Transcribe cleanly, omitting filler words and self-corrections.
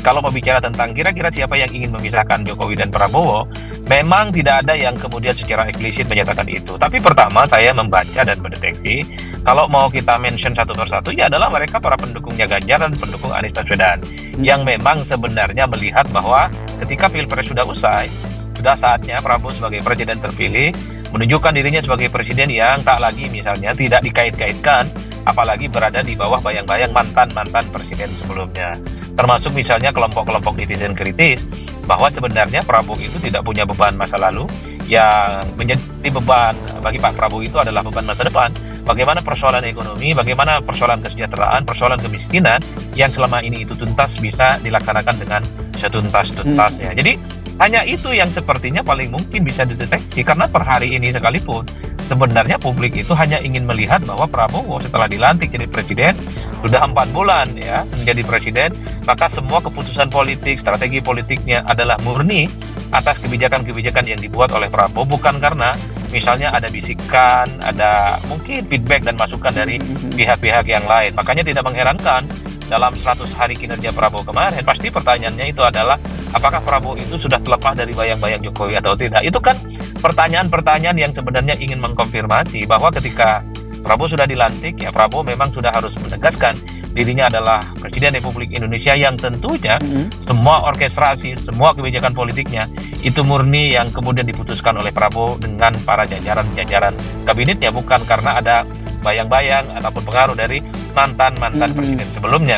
Kalau mau bicara tentang kira-kira siapa yang ingin memisahkan Jokowi dan Prabowo, memang tidak ada yang kemudian secara eksplisit menyatakan itu. Tapi pertama saya membaca dan mendeteksi, kalau mau kita mention satu persatu, ya adalah mereka para pendukungnya Ganjar dan pendukung Anies Baswedan, yang memang sebenarnya melihat bahwa ketika Pilpres sudah usai, sudah saatnya Prabowo sebagai presiden terpilih menunjukkan dirinya sebagai presiden yang tak lagi misalnya tidak dikait-kaitkan, apalagi berada di bawah bayang-bayang mantan-mantan presiden sebelumnya. Termasuk misalnya kelompok-kelompok netizen kritis bahwa sebenarnya Prabowo itu tidak punya beban masa lalu, yang menjadi beban bagi Pak Prabowo itu adalah beban masa depan. Bagaimana persoalan ekonomi, bagaimana persoalan kesejahteraan, persoalan kemiskinan yang selama ini itu tuntas bisa dilaksanakan dengan setuntas-tuntasnya. Jadi hanya itu yang sepertinya paling mungkin bisa dideteksi, karena per hari ini sekalipun sebenarnya publik itu hanya ingin melihat bahwa Prabowo setelah dilantik jadi presiden, sudah 4 bulan ya menjadi presiden, maka semua keputusan politik, strategi politiknya adalah murni atas kebijakan-kebijakan yang dibuat oleh Prabowo, bukan karena misalnya ada bisikan, ada mungkin feedback dan masukan dari pihak-pihak yang lain. Makanya tidak mengherankan dalam 100 hari kinerja Prabowo kemarin, pasti pertanyaannya itu adalah apakah Prabowo itu sudah terlepas dari bayang-bayang Jokowi atau tidak. Itu kan pertanyaan-pertanyaan yang sebenarnya ingin mengkonfirmasi bahwa ketika Prabowo sudah dilantik, ya Prabowo memang sudah harus menegaskan dirinya adalah Presiden Republik Indonesia yang tentunya semua orkestrasi, semua kebijakan politiknya itu murni yang kemudian diputuskan oleh Prabowo dengan para jajaran-jajaran kabinetnya, bukan karena ada bayang-bayang ataupun pengaruh dari mantan-mantan presiden sebelumnya.